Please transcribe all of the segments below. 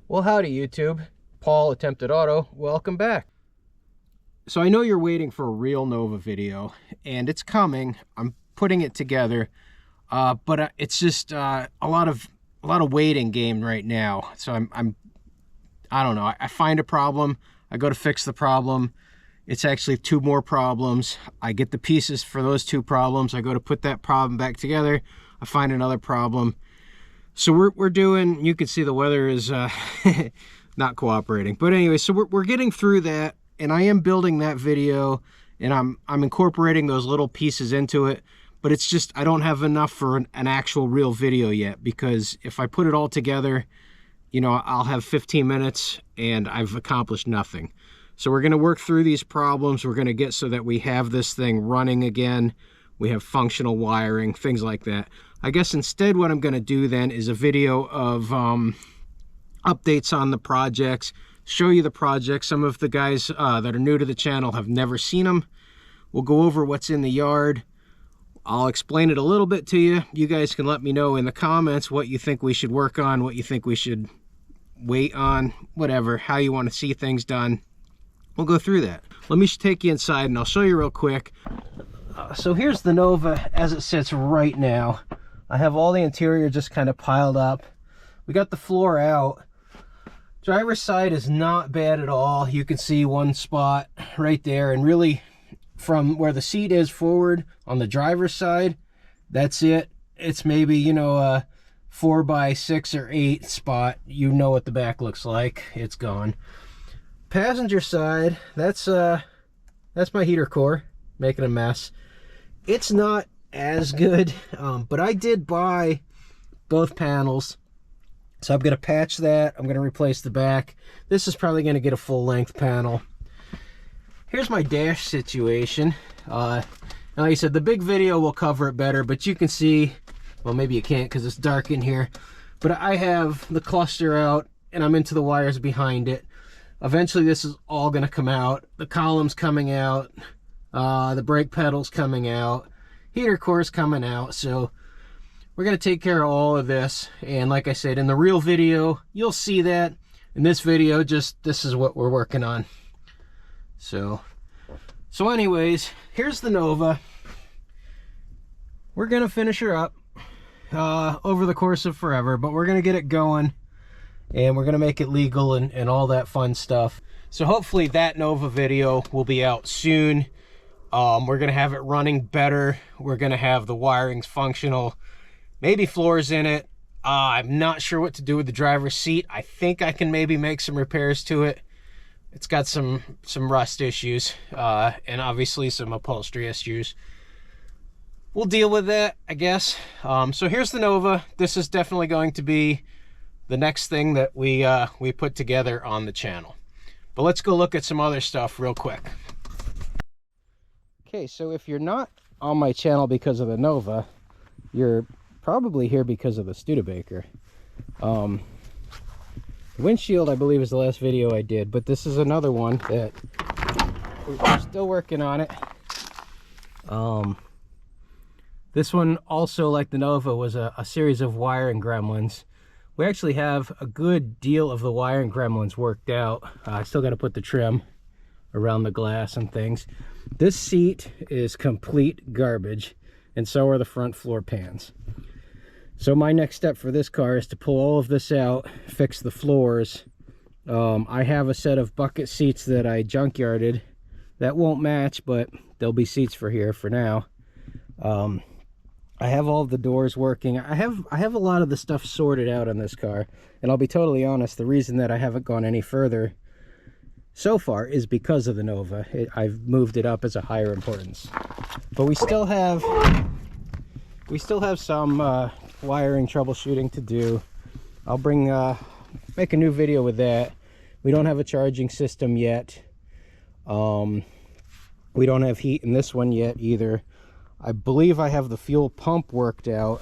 Well, howdy YouTube. Paul Attempted Auto, welcome back. So I know you're waiting for a real Nova video, and it's coming. I'm putting it together, but it's just a lot of waiting game right now. So I don't know. I find a problem, I go to fix the problem. It's actually two more problems. I get the pieces for those two problems. I go to put that problem back together. I find another problem. So we're doing, you can see the weather is not cooperating. But anyway, so we're getting through that, and I am building that video, and I'm incorporating those little pieces into it. But it's just, I don't have enough for an actual real video yet, because if I put it all together, you know, I'll have 15 minutes and I've accomplished nothing. So we're gonna work through these problems. We're gonna get so that we have this thing running again. We have functional wiring, things like that. I guess instead what I'm going to do then is a video of updates on the projects, show you the projects. Some of the guys that are new to the channel have never seen them. We'll go over what's in the yard. I'll explain it a little bit to you. You guys can let me know in the comments what you think we should work on, what you think we should wait on, whatever, how you want to see things done. We'll go through that. Let me take you inside and I'll show you real quick. So here's the Nova as it sits right now. I have all the interior just kind of piled up. We got the floor out. Driver's side is not bad at all. You can see one spot right there, and really from where the seat is forward on the driver's side, that's it. It's maybe, you know, a 4x6 or 8 spot. You know what the back looks like. It's gone. Passenger side, that's my heater core making a mess. It's not as good, but I did buy both panels, so I'm going to patch that. I'm going to replace the back. This is probably going to get a full length panel. Here's my dash situation. Like I said, the big video will cover it better, but you can see, well, maybe you can't because it's dark in here, but I have the cluster out and I'm into the wires behind it. Eventually this is all going to come out. The column's coming out, the brake pedal's coming out, heater core's coming out. So we're going to take care of all of this, and like I said, in the real video you'll see that. In this video, just this is what we're working on. So anyways, here's the Nova. We're going to finish her up over the course of forever, but we're going to get it going, and we're going to make it legal and all that fun stuff. So hopefully that Nova video will be out soon. We're going to have it running better. We're going to have the wirings functional, maybe floors in it. I'm not sure what to do with the driver's seat. I think I can maybe make some repairs to it. It's got some rust issues, and obviously some upholstery issues. We'll deal with that, I guess. So here's the Nova. This is definitely going to be the next thing that we put together on the channel. But let's go look at some other stuff real quick. Okay, so if you're not on my channel because of the Nova, you're probably here because of the Studebaker. The windshield, I believe, is the last video I did, but this is another one that we're still working on it. This one also, like the Nova, was a series of wiring gremlins. We actually have a good deal of the wiring gremlins worked out. I still got to put the trim around the glass and things. This seat is complete garbage, and so are the front floor pans. So my next step for this car is to pull all of this out, fix the floors. I have a set of bucket seats that I junkyarded that won't match, but there'll be seats for here for now. I have all of the doors working. I have a lot of the stuff sorted out on this car, and I'll be totally honest, the reason that I haven't gone any further so far is because of the Nova. I've moved it up as a higher importance, but we still have some wiring troubleshooting to do. I'll make a new video with that. We don't have a charging system yet. We don't have heat in this one yet either. I believe I have the fuel pump worked out,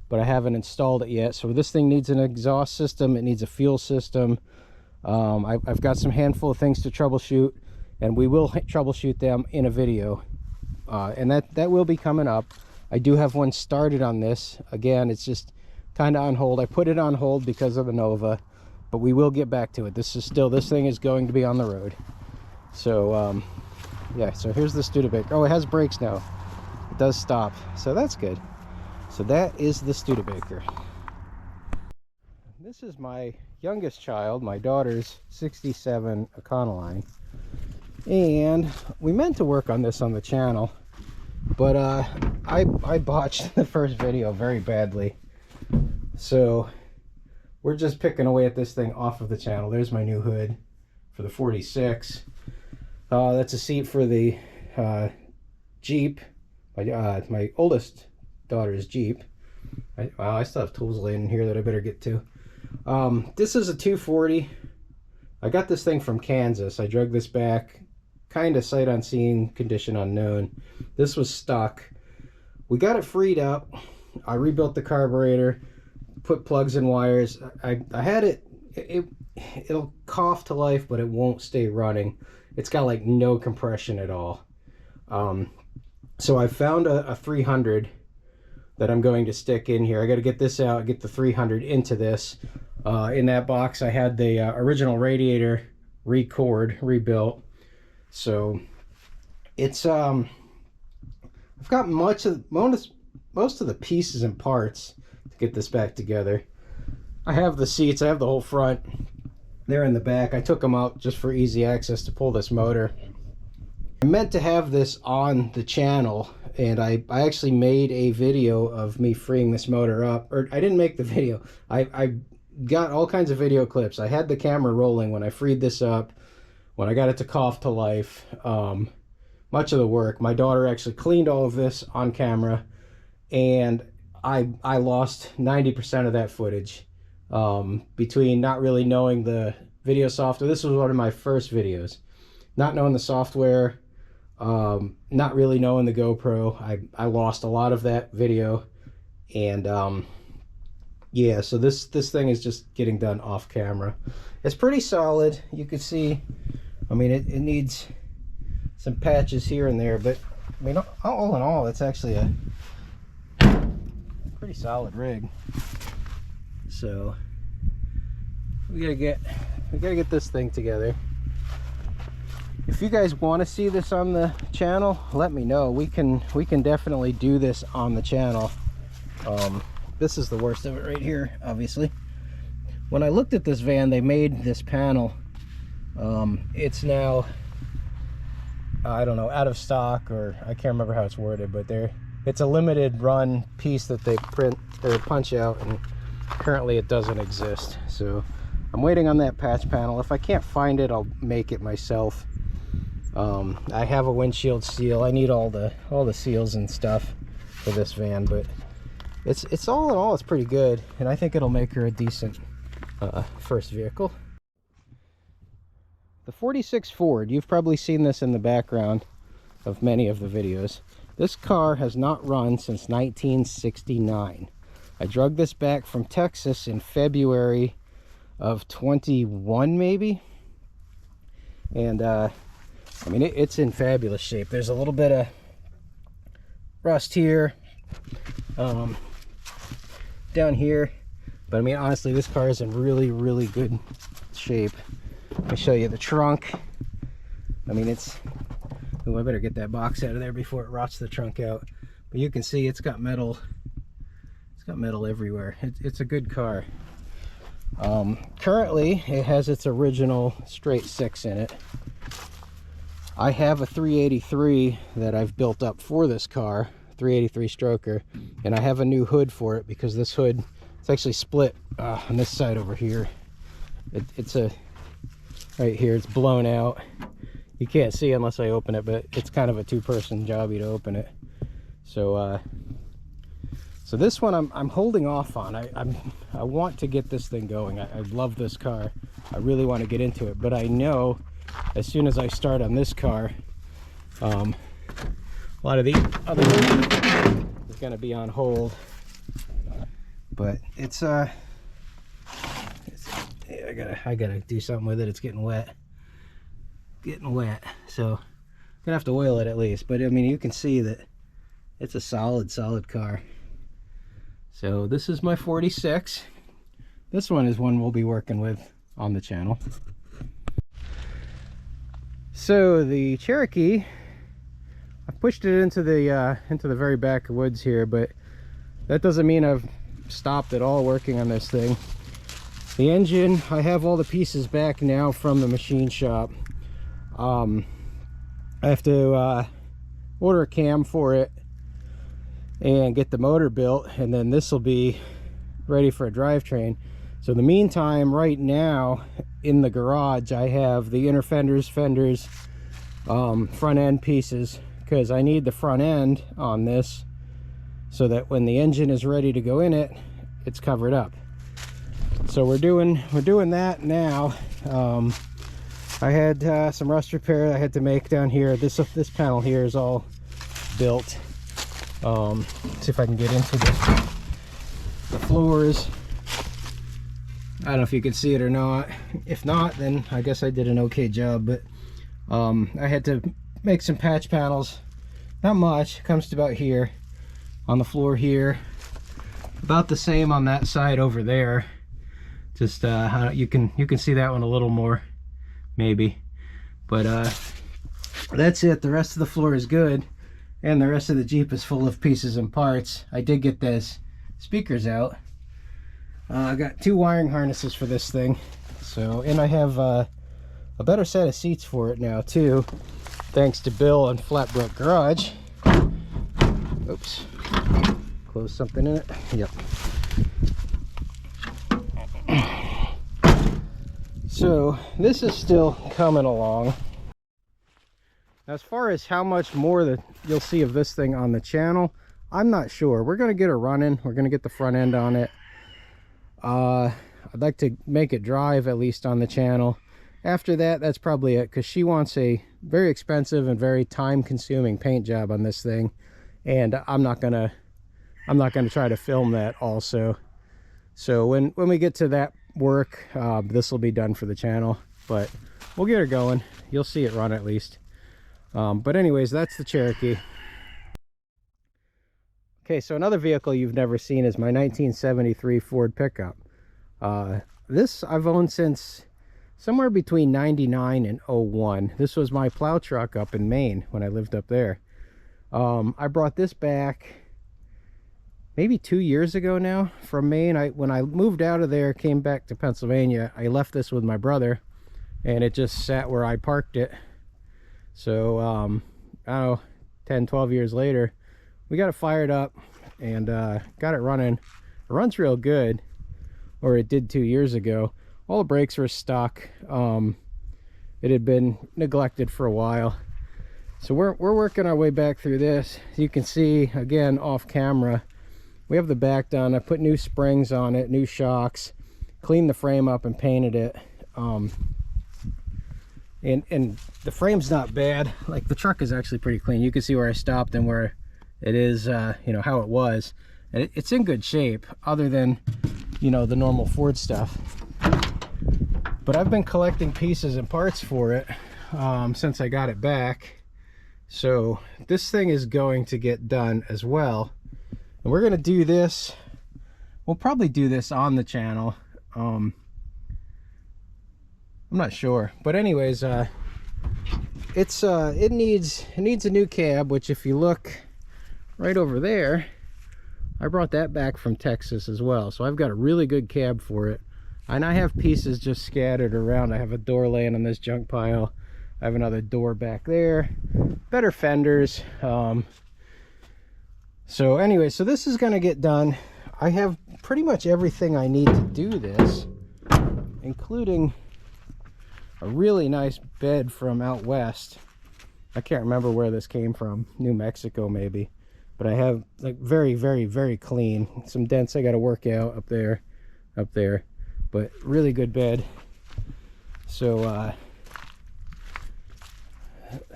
but I haven't installed it yet. So this thing needs an exhaust system, it needs a fuel system. I've got some handful of things to troubleshoot, and we will troubleshoot them in a video, and that will be coming up. I do have one started on this. Again, it's just kind of on hold. I put it on hold because of the Nova, but we will get back to it. This thing is going to be on the road. So yeah, so here's the Studebaker. Oh, it has brakes now. It does stop, so that's good. So that is the Studebaker. This is my youngest child, my daughter's 67 Econoline. And we meant to work on this on the channel, but I botched the first video very badly. So we're just picking away at this thing off of the channel. There's my new hood for the 46. That's a seat for the Jeep, my oldest daughter's Jeep. Wow, I still have tools laying in here that I better get to. This is a 240. I got this thing from Kansas. I drug this back, kind of sight unseen, condition unknown. This was stuck. We got it freed up. I rebuilt the carburetor, put plugs and wires. I had it'll cough to life, but it won't stay running. It's got like no compression at all. So I found a 300 that I'm going to stick in here. I got to get this out, get the 300 into this. In that box I had the original radiator rebuilt. So it's I've got most of the pieces and parts to get this back together. I have the seats, I have the whole front. They're in the back. I took them out just for easy access to pull this motor. I meant to have this on the channel, and I actually made a video of me freeing this motor up. Or I didn't make the video. I got all kinds of video clips. I had the camera rolling when I freed this up, when I got it to cough to life. Much of the work. My daughter actually cleaned all of this on camera, and I lost 90% of that footage. Between not really knowing the video software. This was one of my first videos. Not knowing the software, not really knowing the GoPro. I lost a lot of that video, and yeah, so this thing is just getting done off camera. It's pretty solid. You can see, I mean, it needs some patches here and there, but I mean, all in all, it's actually a pretty solid rig. So we gotta get this thing together. If you guys want to see this on the channel, let me know. We can definitely do this on the channel. This is the worst of it right here, obviously. When I looked at this van, they made this panel. It's now, I don't know, out of stock, or I can't remember how it's worded, but it's a limited run piece that they print or punch out, and currently it doesn't exist. So I'm waiting on that patch panel. If I can't find it, I'll make it myself. I have a windshield seal. I need all the seals and stuff for this van, but it's all in all, it's pretty good, and I think it'll make her a decent first vehicle. The 46 Ford, you've probably seen this in the background of many of the videos. This car has not run since 1969. I drug this back from Texas in February of 21, maybe. And I mean, it's in fabulous shape. There's a little bit of rust here, down here, but I mean, honestly, this car is in really, really good shape. Let me show you the trunk. I mean, oh, I better get that box out of there before it rots the trunk out. But you can see it's got metal. It's got metal everywhere. It's a good car. Currently, it has its original straight 6 in it. I have a 383 that I've built up for this car, 383 stroker, and I have a new hood for it because this hood, it's actually split on this side over here. It's right here, it's blown out. You can't see unless I open it, but it's kind of a two-person jobby to open it. So so this one I'm holding off on. I want to get this thing going. I love this car. I really want to get into it, but I know as soon as I start on this car, a lot of the other is going to be on hold. But I gotta do something with it. It's getting wet. So I'm gonna have to oil it at least. But I mean, you can see that it's a solid car. So this is my 46. This one is one we'll be working with on the channel. So the Cherokee, I pushed it into the very back woods here, but that doesn't mean I've stopped at all working on this thing. The engine, I have all the pieces back now from the machine shop. I have to order a cam for it and get the motor built, and then this will be ready for a drivetrain. So in the meantime, right now in the garage, I have the inner fenders, front end pieces, because I need the front end on this so that when the engine is ready to go in it, it's covered up. So we're doing that now. I had some rust repair I had to make down here. This panel here is all built. See if I can get into the floors. I don't know if you can see it or not. If not, then I guess I did an okay job. But I had to make some patch panels. Not much. It comes to about here on the floor here. About the same on that side over there. Just you can see that one a little more, maybe. But that's it. The rest of the floor is good, and the rest of the Jeep is full of pieces and parts. I did get those speakers out. I got 2 wiring harnesses for this thing. So, and I have a better set of seats for it now too, thanks to Bill and Flatbrook Garage. Oops, close something in it. Yep. So this is still coming along. As far as how much more that you'll see of this thing on the channel, I'm not sure. We're going to get it running. We're going to get the front end on it. I'd like to make it drive at least on the channel. After that, that's probably it, because she wants a very expensive and very time-consuming paint job on this thing, and I'm not gonna try to film that also. So when we get to that work, this will be done for the channel, but we'll get her going. You'll see it run at least. But anyways, that's the Cherokee. Okay, so another vehicle you've never seen is my 1973 Ford pickup. This I've owned since somewhere between 99 and 01. This was my plow truck up in Maine when I lived up there. I brought this back maybe 2 years ago now from Maine. When I moved out of there, came back to Pennsylvania, I left this with my brother, and it just sat where I parked it. So I don't know, 10-12 years later, we got it fired up and got it running. It runs real good, or it did 2 years ago. All the brakes were stuck. It had been neglected for a while. So we're working our way back through this. You can see, again, off camera, we have the back done. I put new springs on it, new shocks, cleaned the frame up and painted it. And the frame's not bad. Like, the truck is actually pretty clean. You can see where I stopped and where it is, you know, how it was. And it's in good shape, other than, you know, the normal Ford stuff. But I've been collecting pieces and parts for it since I got it back. So this thing is going to get done as well. And we're going to do this. We'll probably do this on the channel. I'm not sure. But anyways, it needs a new cab, which if you look right over there, I brought that back from Texas as well. So I've got a really good cab for it. And I have pieces just scattered around. I have a door laying on this junk pile. I have another door back there. Better fenders. So anyway, so this is going to get done. I have pretty much everything I need to do this, including a really nice bed from out west. I can't remember where this came from. New Mexico maybe. But I have, like, very, very, very clean. Some dents I got to work out up there. But really good bed. So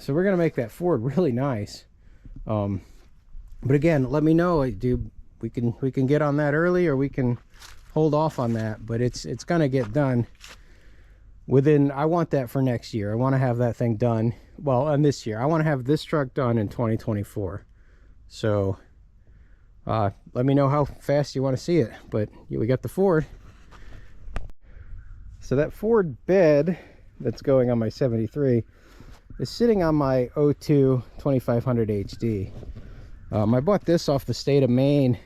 we're gonna make that Ford really nice. But again, let me know. We can get on that early, or we can hold off on that. But it's gonna get done within. I want that for next year. I want to have that thing done. Well, on this year, I want to have this truck done in 2024. So let me know how fast you want to see it. But we got the Ford. So that Ford bed that's going on my 73 is sitting on my 02 2500 HD. I bought this off the state of Maine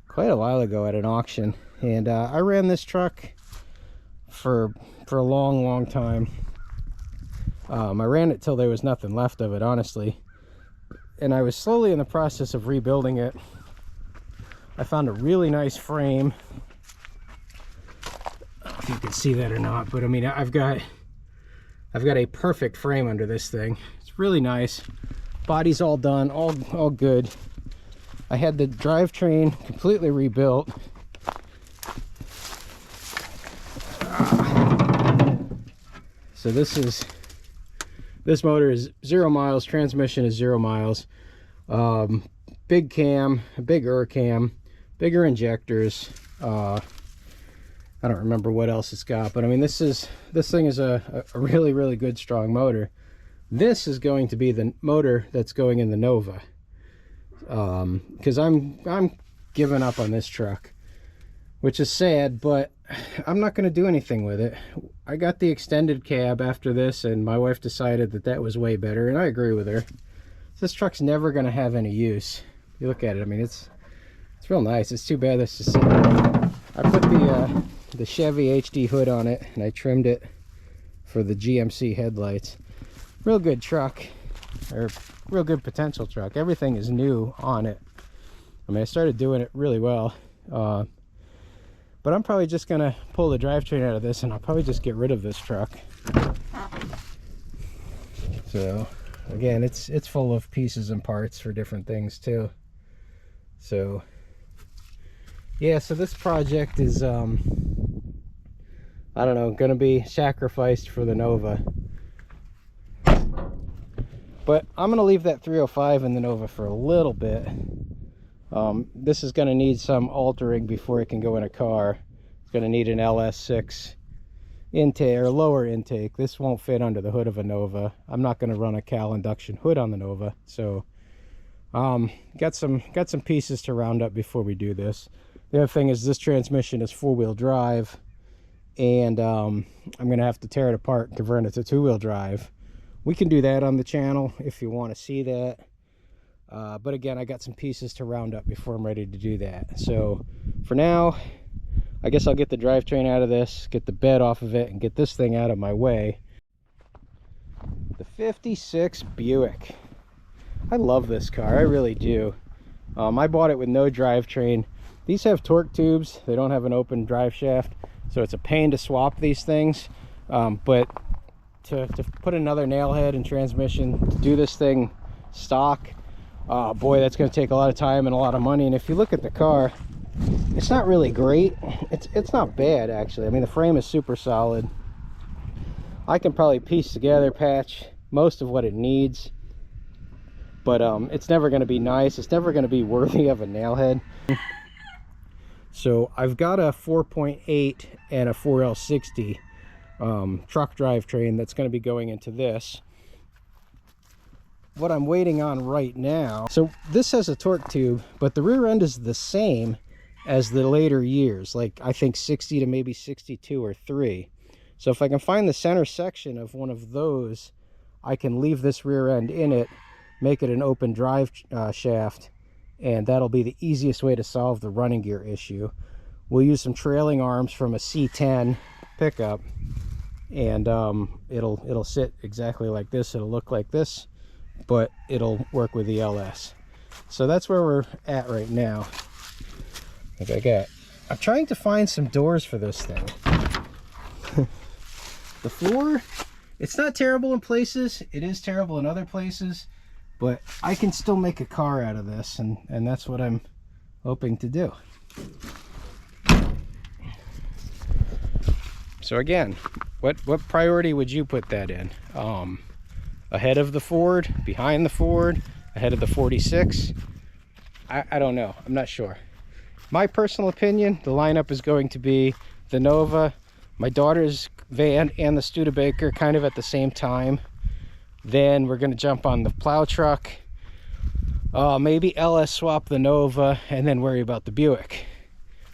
quite a while ago at an auction, and I ran this truck for a long time. I ran it till there was nothing left of it, honestly, and I was slowly in the process of rebuilding it. I found a really nice frame. I don't know if you can see that or not, but I mean, I've got a perfect frame under this thing. It's really nice. Body's all done, all good. I had the drivetrain completely rebuilt. So this motor is 0 miles, transmission is 0 miles. Big cam, bigger cam, bigger injectors. I don't remember what else it's got, but I mean, this thing is a really good strong motor. This is going to be the motor that's going in the Nova, because I'm giving up on this truck, which is sad, but I'm not going to do anything with it. I got the extended cab after this, and my wife decided that was way better, and I agree with her. This truck's never going to have any use. You look at it, I mean, it's real nice. It's too bad this is sitting there. I put the Chevy HD hood on it, and I trimmed it for the GMC headlights. Real good truck, or real good potential truck. Everything is new on it. I mean, I started doing it really well, but I'm probably just gonna pull the drivetrain out of this, and I'll probably just get rid of this truck. So again, it's full of pieces and parts for different things too. So yeah, so this project is I don't know, gonna be sacrificed for the Nova. But I'm gonna leave that 305 in the Nova for a little bit. This is gonna need some altering before it can go in a car. It's gonna need an LS6 intake or lower intake. This won't fit under the hood of a Nova. I'm not gonna run a Cal induction hood on the Nova. So got some pieces to round up before we do this. The other thing is this transmission is 4-wheel drive, and I'm gonna have to tear it apart and convert it to 2-wheel drive. We can do that on the channel if you want to see that, but again, I got some pieces to round up before I'm ready to do that. So for now, I guess I'll get the drivetrain out of this, get the bed off of it, and get this thing out of my way. The 56 Buick. I love this car, I really do. I bought it with no drivetrain. These have torque tubes, they don't have an open drive shaft, so it's a pain to swap these things, but to put another nail head and transmission, to do this thing stock, boy, that's going to take a lot of time and a lot of money. And if you look at the car, it's not really great. It's not bad, actually. I mean, the frame is super solid. I can probably piece together, patch most of what it needs, but it's never going to be nice. It's never going to be worthy of a nail head. So I've got a 4.8 and a 4L60 truck drivetrain that's going to be going into this. What I'm waiting on right now, so this has a torque tube, but the rear end is the same as the later years, like I think 60 to maybe 62 or 3. So if I can find the center section of one of those, I can leave this rear end in it, make it an open drive shaft, and that'll be the easiest way to solve the running gear issue. We'll use some trailing arms from a C10 pickup, and it'll sit exactly like this. It'll look like this, but it'll work with the LS. So that's where we're at right now. I'm trying to find some doors for this thing. The floor, it's not terrible in places, it is terrible in other places, but I can still make a car out of this, and that's what I'm hoping to do. So again, what priority would you put that in? Ahead of the Ford, behind the Ford, ahead of the 46? I don't know, I'm not sure. My personal opinion, the lineup is going to be the Nova, my daughter's van, and the Studebaker kind of at the same time. Then we're going to jump on the plow truck, maybe LS swap the Nova, and then worry about the Buick.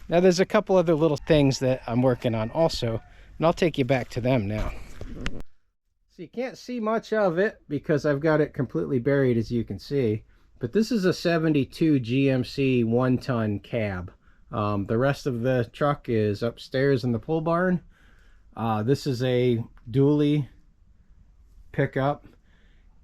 Now there's a couple other little things that I'm working on also, And I'll take you back to them now. So you can't see much of it because I've got it completely buried, as you can see. But this is a 72 GMC 1-ton cab. The rest of the truck is upstairs in the pole barn. This is a dually pickup,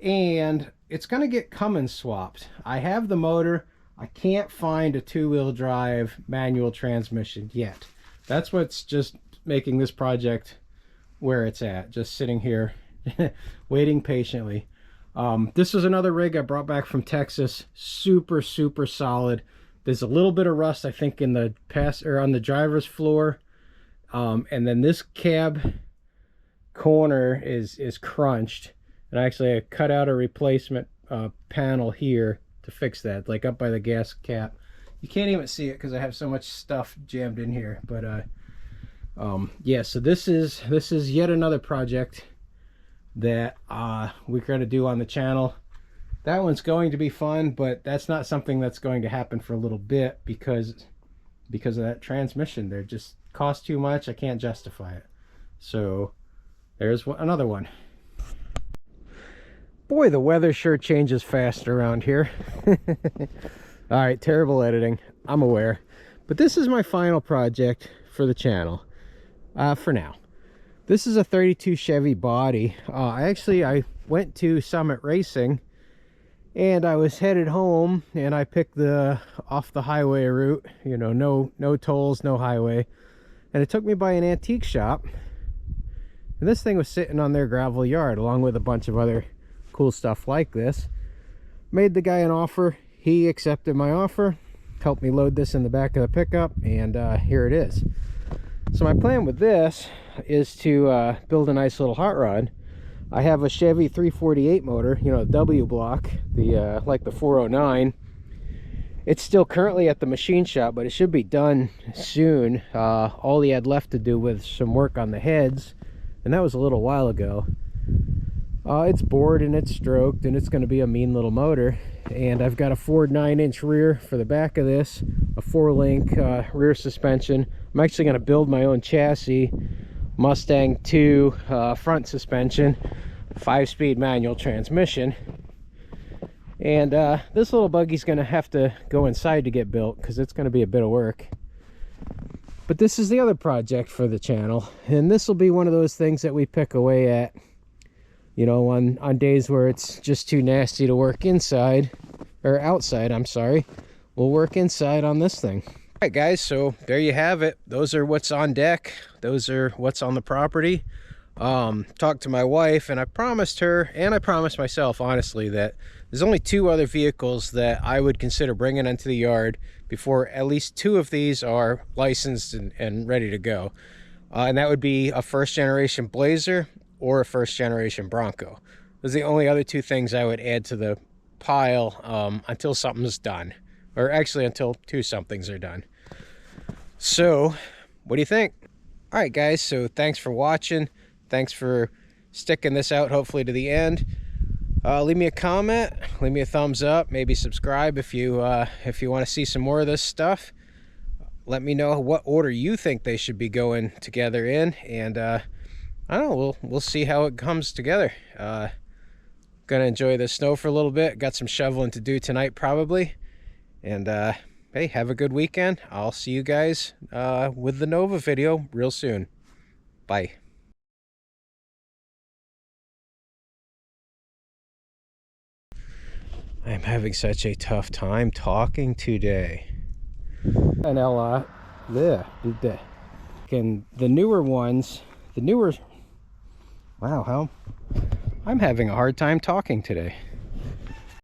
and it's going to get Cummins swapped. I have the motor. I can't find a 2-wheel drive manual transmission yet. That's what's just making this project where it's at, just sitting here waiting patiently. This was another rig I brought back from Texas. Super solid. There's a little bit of rust, I think, in the on the driver's floor, and then this cab corner is crunched, and actually I cut out a replacement panel here to fix that, like up by the gas cap. You can't even see it because I have so much stuff jammed in here. But yeah, so this is yet another project that we're going to do on the channel. That one's going to be fun, but that's not something that's going to happen for a little bit because of that transmission. They just cost too much. I can't justify it. So there's another one. Boy, the weather sure changes fast around here. All right, terrible editing, I'm aware, but this is my final project for the channel for now. This is a 32 Chevy body. I went to Summit Racing, and I was headed home, and I picked the off the highway route, you know, no tolls, no highway, and it took me by an antique shop, and this thing was sitting on their gravel yard along with a bunch of other cool stuff like this. Made the guy an offer. He accepted my offer, helped me load this in the back of the pickup, and here it is. So my plan with this is to build a nice little hot rod. I have a Chevy 348 motor, you know, a W block, the like the 409. It's still currently at the machine shop, but it should be done soon. All he had left to do was some work on the heads, and that was a little while ago. It's bored and it's stroked, and it's going to be a mean little motor. And I've got a Ford 9-inch rear for the back of this, a 4-link rear suspension. I'm actually going to build my own chassis, Mustang 2 front suspension, 5-speed manual transmission. And this little buggy's going to have to go inside to get built because it's going to be a bit of work. But this is the other project for the channel, and this will be one of those things that we pick away at, you know, on days where it's just too nasty to work inside, or outside, I'm sorry. We'll work inside on this thing. All right, guys, so there you have it. Those are what's on deck. Those are what's on the property. Talked to my wife, and I promised her, and I promised myself, honestly, that there's only 2 other vehicles that I would consider bringing into the yard before at least 2 of these are licensed and ready to go. And that would be a first-generation Blazer or a first-generation Bronco. Those are the only other 2 things I would add to the pile until something's done. Or actually, until 2 somethings are done. So, what do you think? All right, guys, so thanks for watching. Thanks for sticking this out, hopefully, to the end. Leave me a comment, leave me a thumbs up, maybe subscribe if you want to see some more of this stuff. Let me know what order you think they should be going together in, and I don't know, we'll see how it comes together. Gonna enjoy the snow for a little bit. Got some shoveling to do tonight probably, and hey, have a good weekend. I'll see you guys with the Nova video real soon. Bye. I'm having such a tough time talking today. And Ella, and the newer ones, wow, I'm having a hard time talking today.